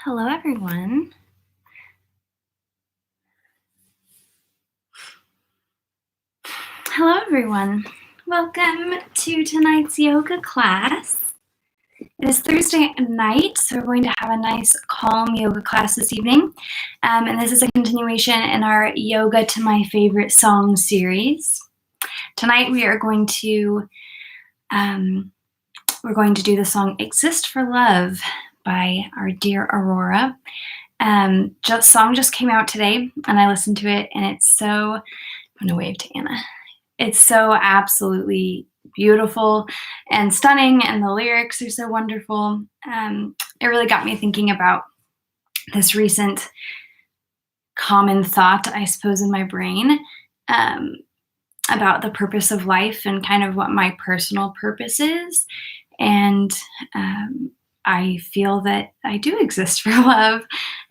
Hello, everyone. Hello, everyone. Welcome to tonight's yoga class. It is Thursday night, so we're going to have a nice, calm yoga class this evening. And this is a continuation in our Yoga to My Favorite Song series. Tonight we are going to do the song "Exist for Love" by our dear Aurora. Song just came out today, and I listened to it, and it's so. I'm gonna wave to Anna. It's so absolutely beautiful and stunning, and the lyrics are so wonderful. It really got me thinking about this recent common thought, I suppose, in my brain about the purpose of life and kind of what my personal purpose is. And I feel that I do exist for love,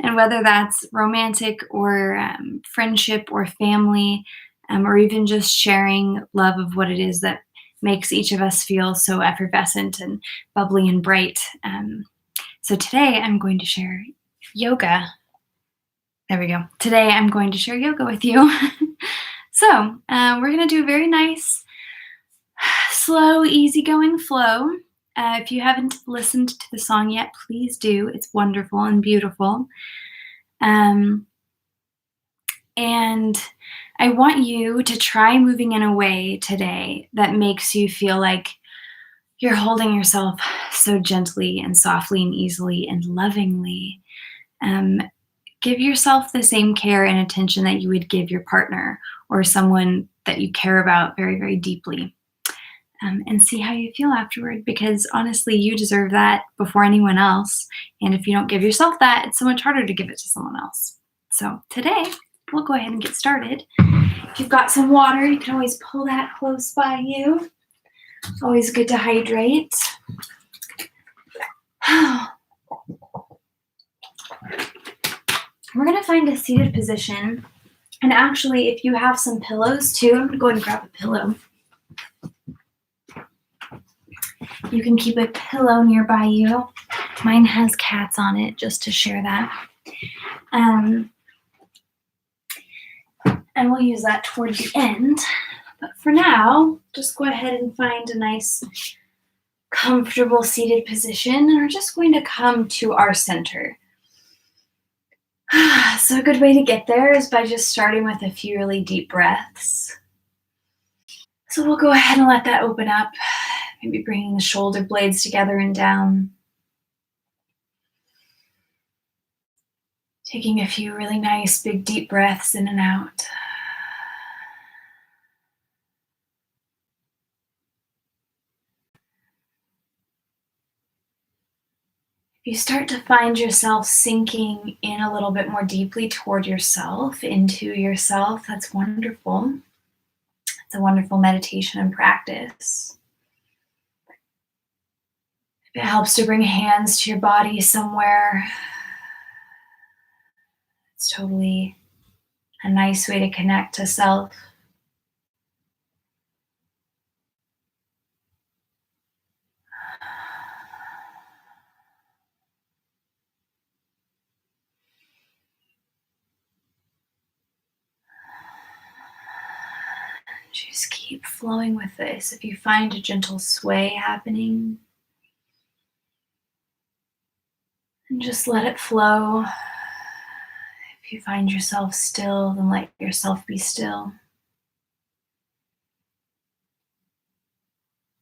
and whether that's romantic or friendship or family, or even just sharing love of what it is that makes each of us feel so effervescent and bubbly and bright. So today I'm going to share yoga. There we go. Today I'm going to share yoga with you. So we're going to do a very nice, slow, easygoing flow. If you haven't listened to the song yet, please do. It's wonderful and beautiful. And I want you to try moving in a way today that makes you feel like you're holding yourself so gently and softly and easily and lovingly. Give yourself the same care and attention that you would give your partner or someone that you care about very, very deeply. And see how you feel afterward, because honestly, you deserve that before anyone else. And if you don't give yourself that, it's so much harder to give it to someone else. So today, we'll go ahead and get started. If you've got some water, you can always pull that close by you. Always good to hydrate. We're going to find a seated position. And actually, if you have some pillows too, I'm going to go ahead and grab a pillow. You can keep a pillow nearby you. Mine has cats on it, just to share that. And we'll use that toward the end. But for now, just go ahead and find a nice, comfortable seated position. And we're just going to come to our center. So a good way to get there is by just starting with a few really deep breaths. So we'll go ahead and let that open up. Maybe bringing the shoulder blades together and down. Taking a few really nice, big, deep breaths in and out. If you start to find yourself sinking in a little bit more deeply toward yourself, into yourself, that's wonderful. It's a wonderful meditation and practice. If it helps to bring hands to your body somewhere, it's totally a nice way to connect to self. Just keep flowing with this. If you find a gentle sway happening, and just let it flow. If you find yourself still, then let yourself be still.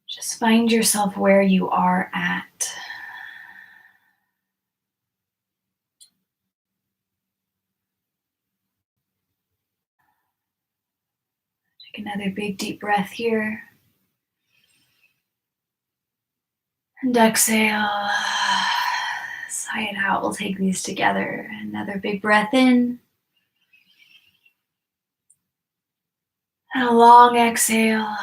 Just find yourself where you are at. Take another big deep breath here. And exhale. Sigh it out. We'll take these together. Another big breath in. And a long exhale.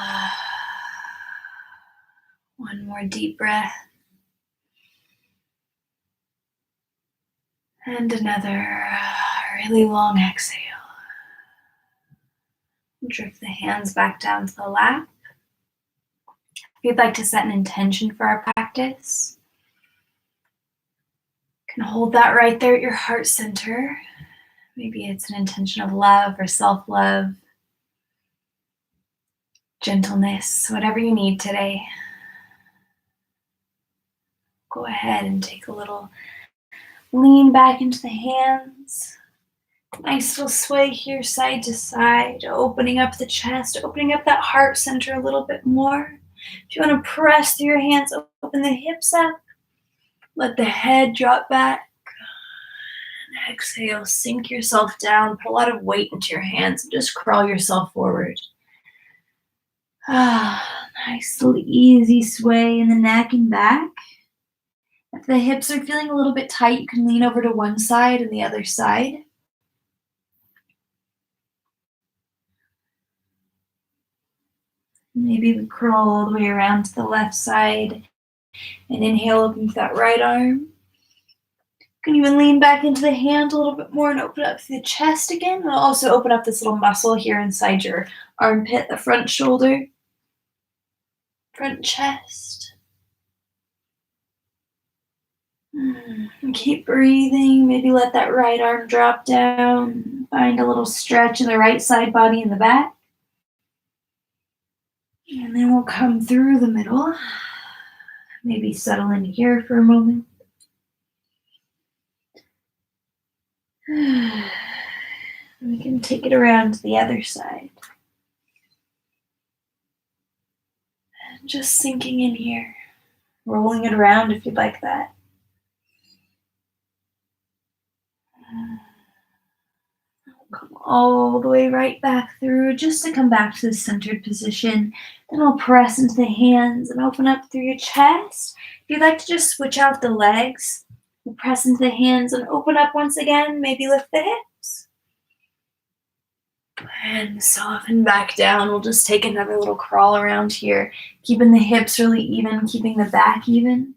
One more deep breath. And another really long exhale. Drift the hands back down to the lap. If you'd like to set an intention for our practice, you And hold that right there at your heart center. Maybe it's an intention of love or self-love, gentleness, whatever you need today. Go ahead and take a little lean back into the hands. Nice little sway here side to side, opening up the chest, opening up that heart center a little bit more. If you want to press through your hands, open the hips up. Let the head drop back. And exhale, sink yourself down. Put a lot of weight into your hands and just crawl yourself forward. Nice little easy sway in the neck and back. If the hips are feeling a little bit tight, you can lean over to one side and the other side. Maybe we crawl all the way around to the left side and inhale, open with that right arm. You can even lean back into the hand a little bit more and open up the chest again. And also open up this little muscle here inside your armpit, the front shoulder, front chest. And keep breathing. Maybe let that right arm drop down. Find a little stretch in the right side body in the back. And then we'll come through the middle. Maybe settle in here for a moment. We can take it around to the other side. And just sinking in here. Rolling it around if you'd like that. Come all the way right back through, just to come back to the centered position. Then I'll press into the hands and open up through your chest. If you'd like to just switch out the legs, we'll press into the hands and open up once again. Maybe lift the hips. And soften back down. We'll just take another little crawl around here, keeping the hips really even, keeping the back even.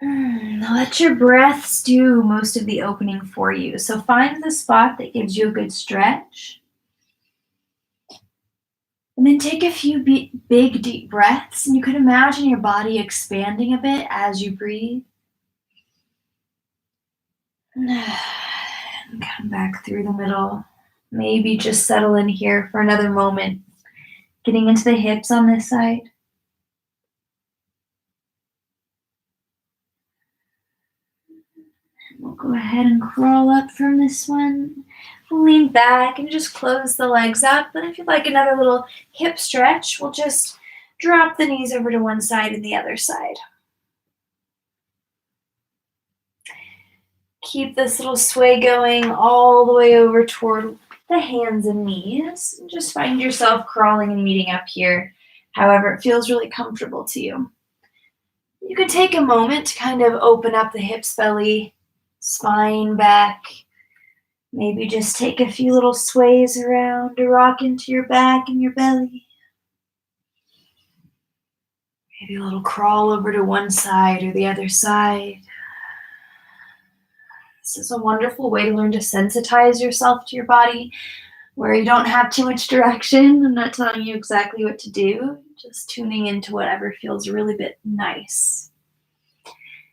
Now let your breaths do most of the opening for you. So find the spot that gives you a good stretch. And then take a few big, deep breaths. And you can imagine your body expanding a bit as you breathe. And come back through the middle. Maybe just settle in here for another moment. Getting into the hips on this side. We'll go ahead and crawl up from this one. We'll lean back and just close the legs up. And if you'd like another little hip stretch, we'll just drop the knees over to one side and the other side. Keep this little sway going all the way over toward the hands and knees. And just find yourself crawling and meeting up here, however it feels really comfortable to you. You can take a moment to kind of open up the hips, belly, spine back. Maybe just take a few little sways around to rock into your back and your belly. Maybe a little crawl over to one side or the other side. This is a wonderful way to learn to sensitize yourself to your body, where you don't have too much direction. I'm not telling you exactly what to do, just tuning into whatever feels really nice.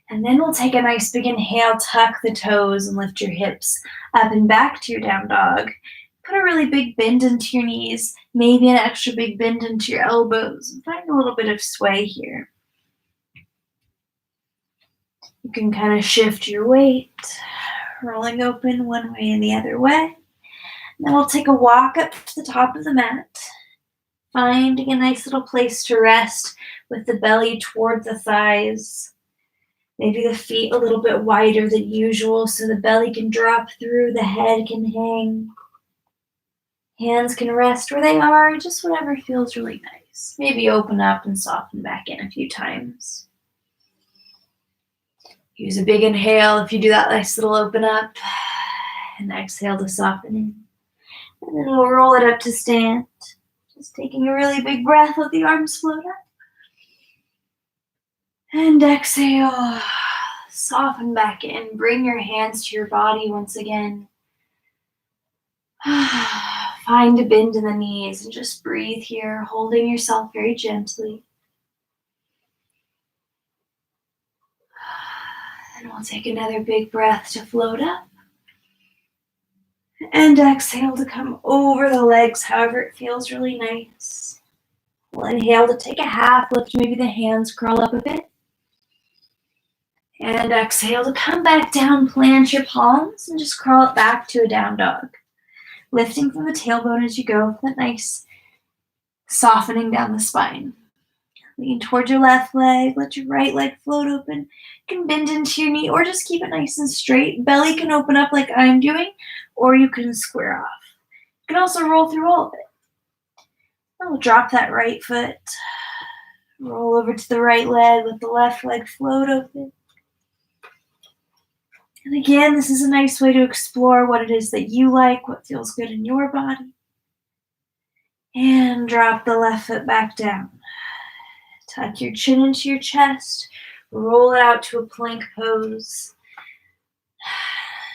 And then we'll take a nice big inhale, tuck the toes and lift your hips up and back to your down dog. Put a really big bend into your knees, maybe an extra big bend into your elbows, and find a little bit of sway here. You can kind of shift your weight, rolling open one way and the other way. Then we'll take a walk up to the top of the mat, finding a nice little place to rest with the belly toward the thighs. Maybe the feet a little bit wider than usual so the belly can drop through, the head can hang. Hands can rest where they are, just whatever feels really nice. Maybe open up and soften back in a few times. Use a big inhale if you do that nice little open up. And exhale to soften in. And then we'll roll it up to stand. Just taking a really big breath, let the arms float up. And exhale, soften back in. Bring your hands to your body once again. Find a bend in the knees and just breathe here, holding yourself very gently. we'll take another big breath to float up. And exhale to come over the legs, however it feels really nice. We'll inhale to take a half lift, maybe the hands crawl up a bit. And exhale to come back down, plant your palms, and just crawl it back to a down dog. Lifting from the tailbone as you go, that nice softening down the spine. Lean towards your left leg, let your right leg float open. You can bend into your knee or just keep it nice and straight. Belly can open up like I'm doing, or you can square off. You can also roll through all of it. And we'll drop that right foot. Roll over to the right leg, let the left leg float open. And again, this is a nice way to explore what it is that you like, what feels good in your body. And drop the left foot back down. Tuck your chin into your chest. Roll it out to a plank pose.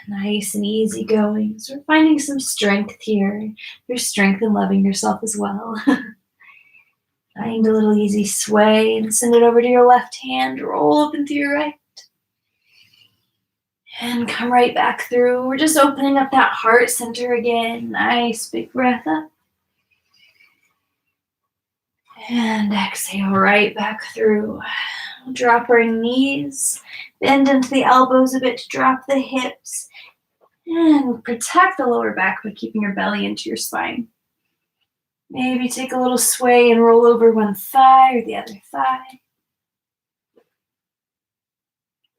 Nice and easy going. So we're finding some strength here. There's strength in loving yourself as well. Find a little easy sway and send it over to your left hand. Roll open through your right. And come right back through. We're just opening up that heart center again. Nice big breath up. And exhale right back through. We'll drop our knees. Bend into the elbows a bit to drop the hips. And protect the lower back by keeping your belly into your spine. Maybe take a little sway and roll over one thigh or the other thigh.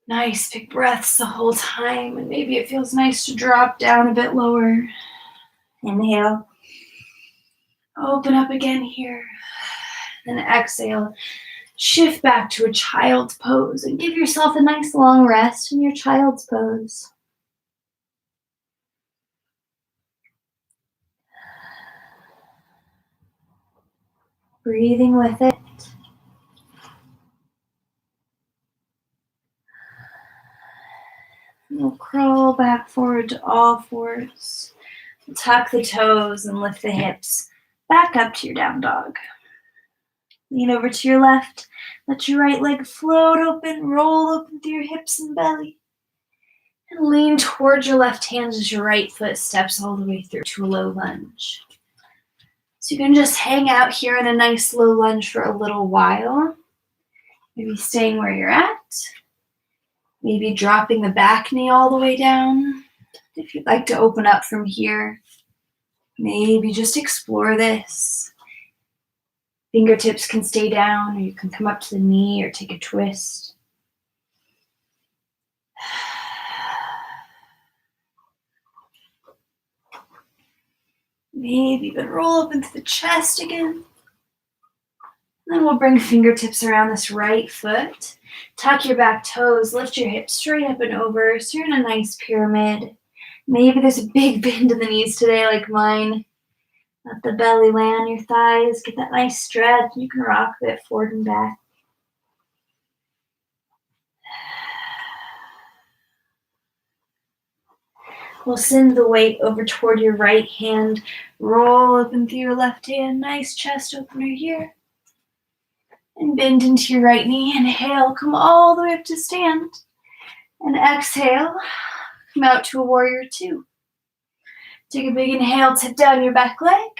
Nice big breaths the whole time, and maybe it feels nice to drop down a bit lower. Inhale. Open up again here. Then exhale. Shift back to a child's pose and give yourself a nice long rest in your child's pose. Breathing with it. We'll crawl back forward to all fours. We'll tuck the toes and lift the hips back up to your down dog. Lean over to your left. Let your right leg float open, roll open through your hips and belly. And lean towards your left hand as your right foot steps all the way through to a low lunge. So you can just hang out here in a nice low lunge for a little while. Maybe staying where you're at. Maybe dropping the back knee all the way down. If you'd like to open up from here, maybe just explore this. Fingertips can stay down, or you can come up to the knee or take a twist. Maybe even roll up into the chest again. Then we'll bring fingertips around this right foot. Tuck your back toes, lift your hips straight up and over, so you're in a nice pyramid. Maybe there's a big bend in the knees today like mine. Let the belly lay on your thighs, get that nice stretch. You can rock a bit forward and back. We'll send the weight over toward your right hand. Roll open through your left hand. Nice chest opener here. And bend into your right knee. Inhale, come all the way up to stand. And exhale, come out to a warrior two. Take a big inhale, tip down your back leg.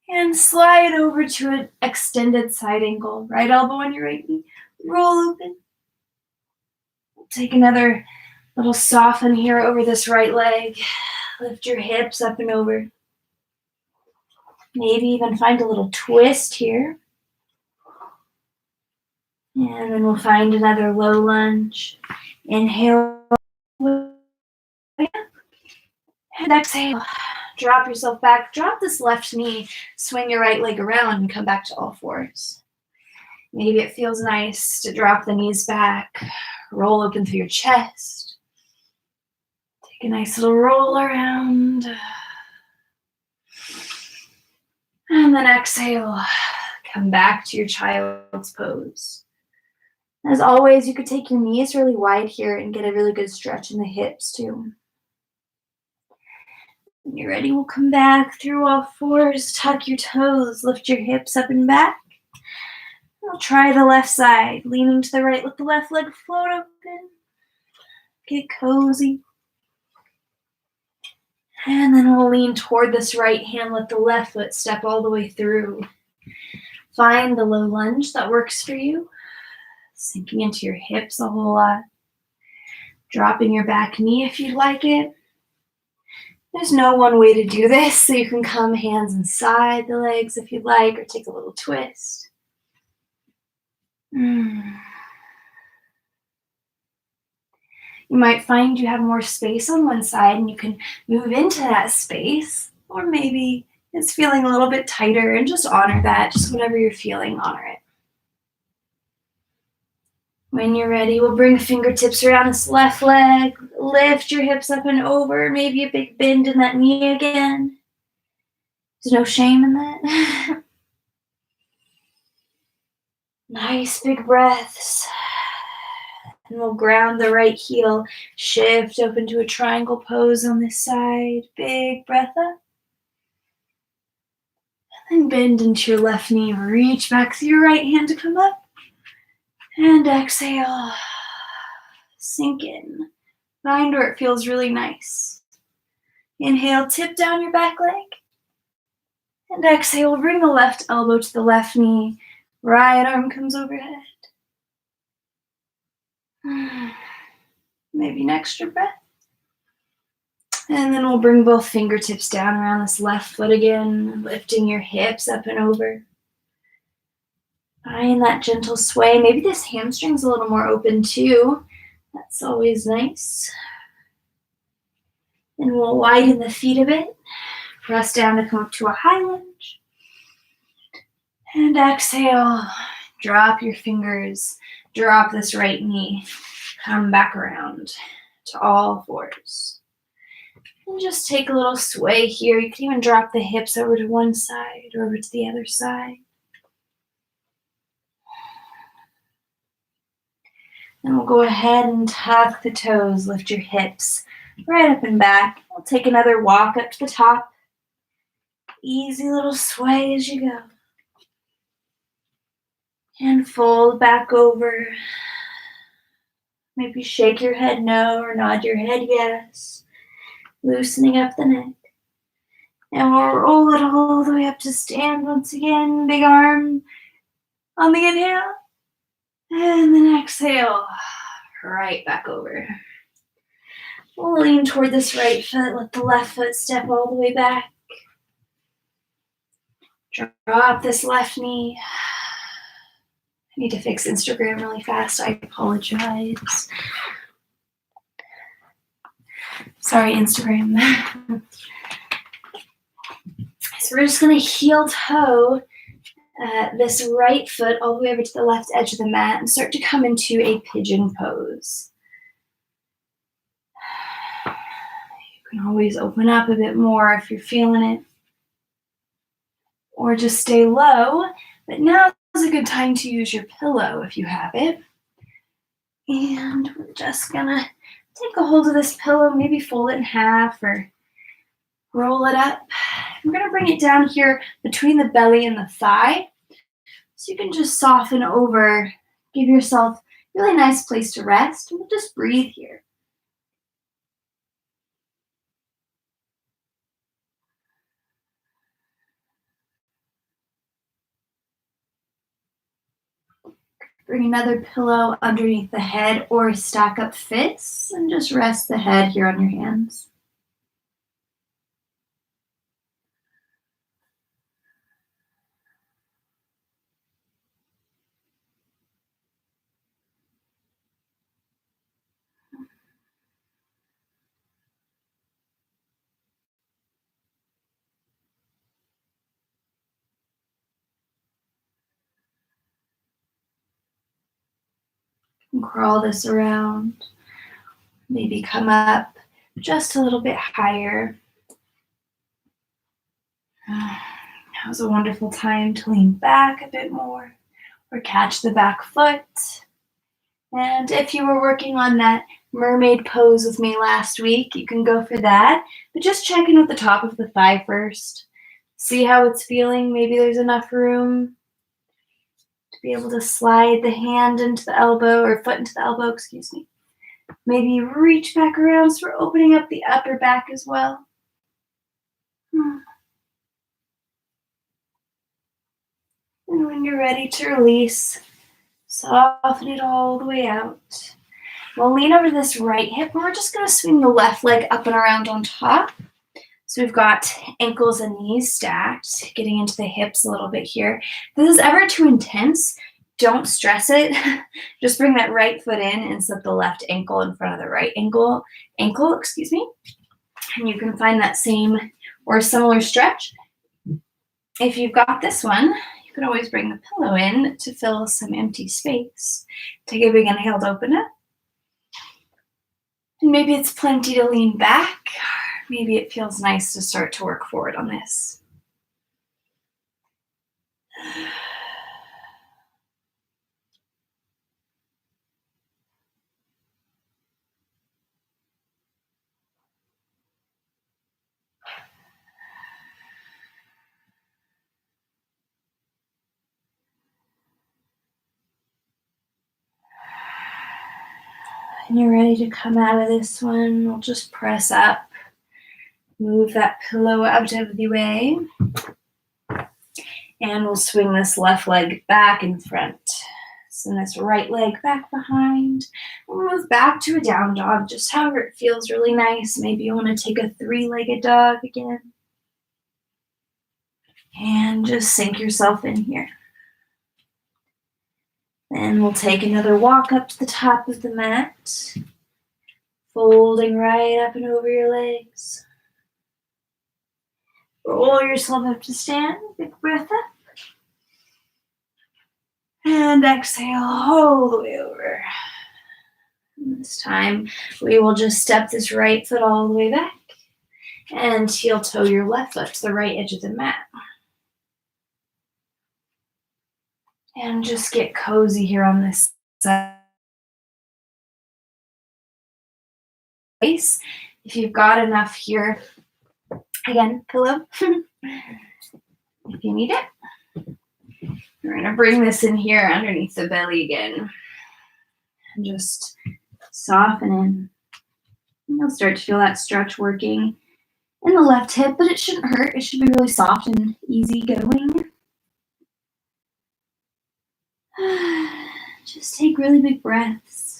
And slide over to an extended side angle. Right elbow on your right knee. Roll open. Take another little soften here over this right leg. Lift your hips up and over. Maybe even find a little twist here. And then we'll find another low lunge. Inhale. And exhale. Drop yourself back. Drop this left knee. Swing your right leg around and come back to all fours. Maybe it feels nice to drop the knees back. Roll open through your chest. Take a nice little roll around. And then exhale. Come back to your child's pose. As always, you could take your knees really wide here and get a really good stretch in the hips too. When you're ready, we'll come back through all fours. Tuck your toes. Lift your hips up and back. We'll try the left side. Leaning to the right, let the left leg float open. Get cozy. And then we'll lean toward this right hand. Let the left foot step all the way through. Find the low lunge that works for you. Sinking into your hips a whole lot. Dropping your back knee if you'd like it. There's no one way to do this, so you can come hands inside the legs if you'd like, or take a little twist. You might find you have more space on one side and you can move into that space, or maybe it's feeling a little bit tighter and just honor that. Just whatever you're feeling, honor it. When you're ready, we'll bring the fingertips around this left leg, lift your hips up and over, maybe a big bend in that knee again. There's no shame in that. Nice big breaths. And we'll ground the right heel, shift open to a triangle pose on this side. Big breath up. And then bend into your left knee, reach back through your right hand to come up. And exhale, sink in. Find where it feels really nice. Inhale, tip down your back leg. And exhale, bring the left elbow to the left knee. Right arm comes overhead. Maybe an extra breath. And then we'll bring both fingertips down around this left foot again, lifting your hips up and over. Find that gentle sway. Maybe this hamstring's a little more open too. That's always nice. And we'll widen the feet a bit. Press down to come up to a high lunge. And exhale. Drop your fingers. Drop this right knee. Come back around to all fours. And just take a little sway here. You can even drop the hips over to one side or over to the other side. And we'll go ahead and tuck the toes, lift your hips right up and back. We'll take another walk up to the top. Easy little sway as you go. And fold back over. Maybe shake your head no or nod your head yes. Loosening up the neck. And we'll roll it all the way up to stand once again. Big arm on the inhale. And then exhale, right back over. We'll lean toward this right foot, let the left foot step all the way back. Drop this left knee. I need to fix Instagram really fast, I apologize. Sorry, Instagram. So we're just gonna heel toe this right foot all the way over to the left edge of the mat and start to come into a pigeon pose. You can always open up a bit more if you're feeling it. Or just stay low, but now is a good time to use your pillow if you have it. And we're just gonna take a hold of this pillow, maybe fold it in half or roll it up. We're gonna bring it down here between the belly and the thigh. So you can just soften over, give yourself a really nice place to rest, and we'll just breathe here. Bring another pillow underneath the head or stack up fists and just rest the head here on your hands. And crawl this around. Maybe come up just a little bit higher. Now's a wonderful time to lean back a bit more or catch the back foot. And if you were working on that mermaid pose with me last week, you can go for that. But just check in with the top of the thigh first. See how it's feeling. Maybe there's enough room to be able to slide the hand into the elbow or foot into the elbow, excuse me. Maybe reach back around, so we're opening up the upper back as well. And when you're ready to release, soften it all the way out. We'll lean over this right hip, and we're just going to swing the left leg up and around on top. So we've got ankles and knees stacked, getting into the hips a little bit here. If this is ever too intense, don't stress it. Just bring that right foot in and slip the left ankle in front of the right ankle, excuse me. And you can find that same or similar stretch. If you've got this one, you can always bring the pillow in to fill some empty space. Take a big inhale to open it. And maybe it's plenty to lean back. Maybe it feels nice to start to work forward on this. When you're ready to come out of this one, we'll just press up. Move that pillow out of the way. And we'll swing this left leg back in front. Send this right leg back behind. We'll move back to a down dog, just however it feels really nice. Maybe you want to take a three-legged dog again. And just sink yourself in here. Then we'll take another walk up to the top of the mat. Folding right up and over your legs. Roll yourself up to stand. Big breath up. And exhale all the way over. And this time, we will just step this right foot all the way back and heel toe your left foot to the right edge of the mat. And just get cozy here on this side. If you've got enough here, again, pillow, if you need it. We're going to bring this in here underneath the belly again. And just soften in. And you'll start to feel that stretch working in the left hip, but it shouldn't hurt. It should be really soft and easy going. Just take really big breaths.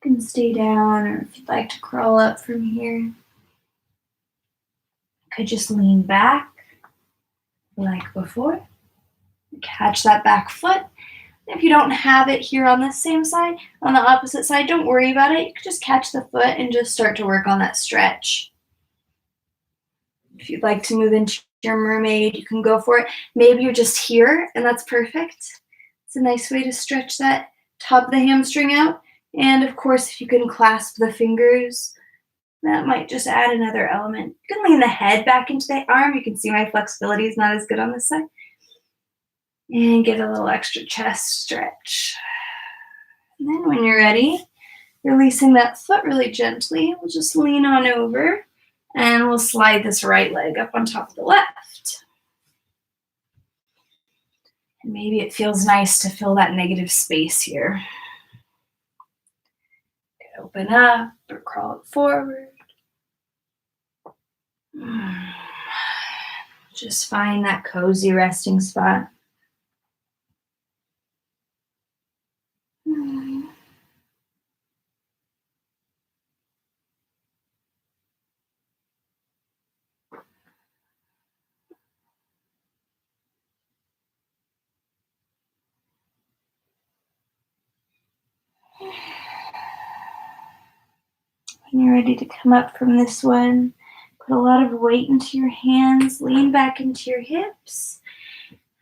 You can stay down, or if you'd like to crawl up from here, you could just lean back like before. Catch that back foot. If you don't have it here on this same side, on the opposite side, don't worry about it. You can just catch the foot and just start to work on that stretch. If you'd like to move into your mermaid, you can go for it. Maybe you're just here, and that's perfect. It's a nice way to stretch that top of the hamstring out. And of course, if you can clasp the fingers, that might just add another element. You can lean the head back into the arm. You can see my flexibility is not as good on this side. And get a little extra chest stretch. And then when you're ready, releasing that foot really gently, we'll just lean on over and we'll slide this right leg up on top of the left. And maybe it feels nice to fill that negative space here. Open up or crawl it forward. Just find that cozy resting spot. When you're ready to come up from this one, put a lot of weight into your hands, lean back into your hips,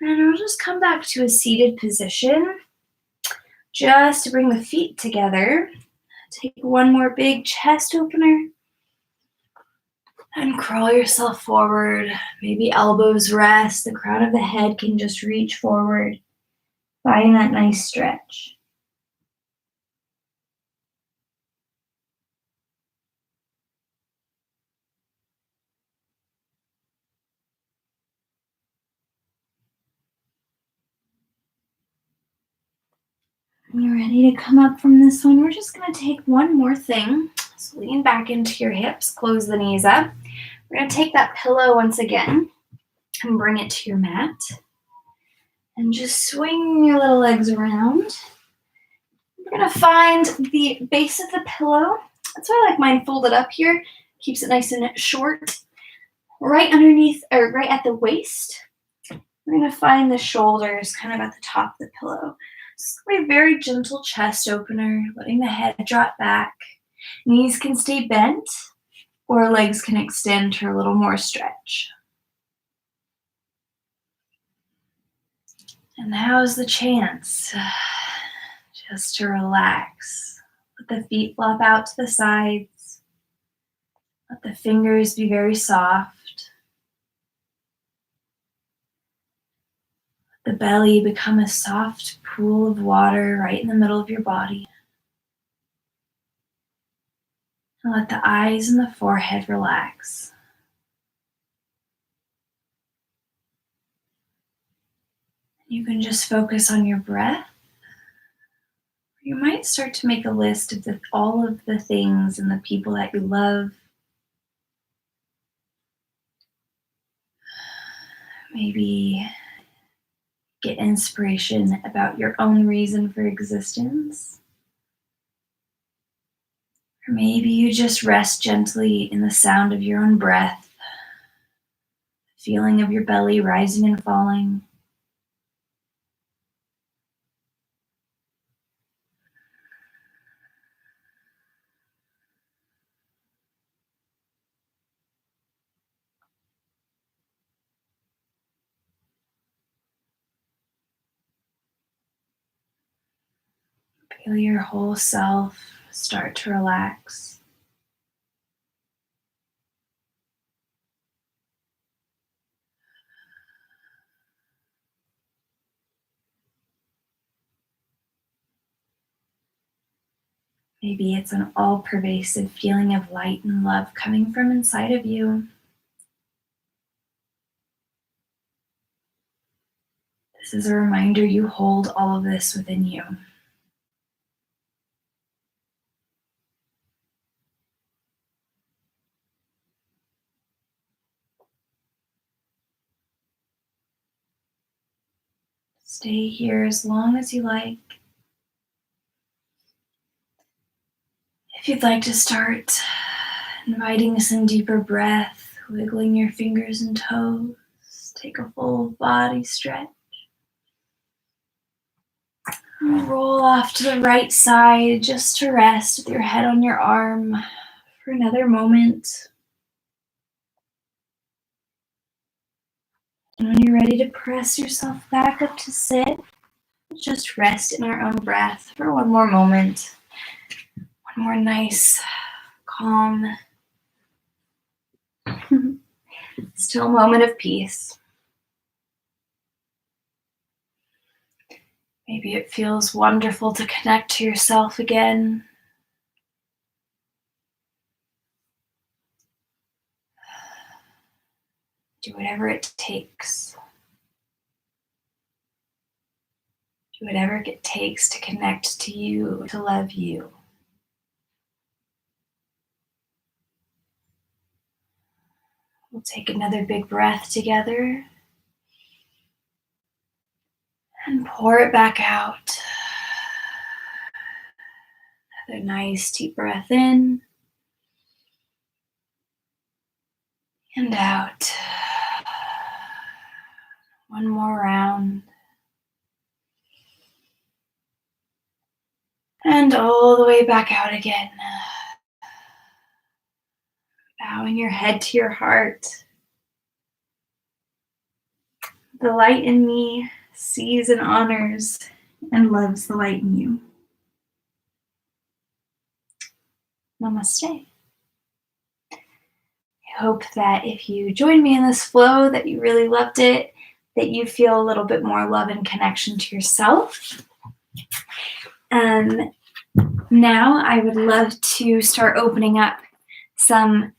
and we'll just come back to a seated position just to bring the feet together. Take one more big chest opener. And crawl yourself forward. Maybe elbows rest. The crown of the head can just reach forward. Find that nice stretch. When you're ready to come up from this one, we're just going to take one more thing. So lean back into your hips, close the knees up. We're going to take that pillow once again and bring it to your mat. And just swing your little legs around. We're going to find the base of the pillow. That's why I like mine folded up here. Keeps it nice and short. Right underneath, or right at the waist. We're going to find the shoulders kind of at the top of the pillow. It's a very gentle chest opener, letting the head drop back. Knees can stay bent, or legs can extend for a little more stretch. And now's the chance just to relax. Let the feet flop out to the sides. Let the fingers be very soft. Let the belly become a soft pool of water right in the middle of your body. And let the eyes and the forehead relax. You can just focus on your breath. You might start to make a list of all of the things and the people that you love. Maybe get inspiration about your own reason for existence. Or maybe you just rest gently in the sound of your own breath, the feeling of your belly rising and falling. Feel your whole self start to relax. Maybe it's an all-pervasive feeling of light and love coming from inside of you. This is a reminder you hold all of this within you. Stay here as long as you like. If you'd like to start inviting some deeper breath, wiggling your fingers and toes, take a full body stretch. Roll off to the right side just to rest with your head on your arm for another moment. And when you're ready to press yourself back up to sit, just rest in our own breath for one more moment. One more nice, calm, still moment of peace. Maybe it feels wonderful to connect to yourself again. Do whatever it takes. Do whatever it takes to connect to you, to love you. We'll take another big breath together and pour it back out. Another nice deep breath in and out. One more round. And all the way back out again. Bowing your head to your heart. The light in me sees and honors and loves the light in you. Namaste. I hope that if you joined me in this flow, that you really loved it, that you feel a little bit more love and connection to yourself. Now I would love to start opening up some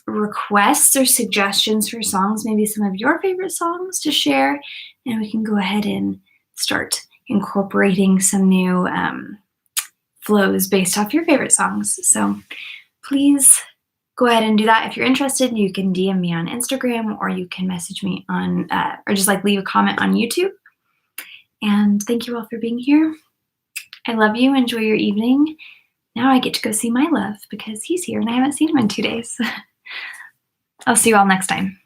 requests or suggestions for songs, maybe some of your favorite songs to share, and we can go ahead and start incorporating some new flows based off your favorite songs. So please go ahead and do that. If you're interested, you can DM me on Instagram, or you can message me on, or just leave a comment on YouTube. And thank you all for being here. I love you. Enjoy your evening. Now I get to go see my love because he's here and I haven't seen him in 2 days. I'll see you all next time.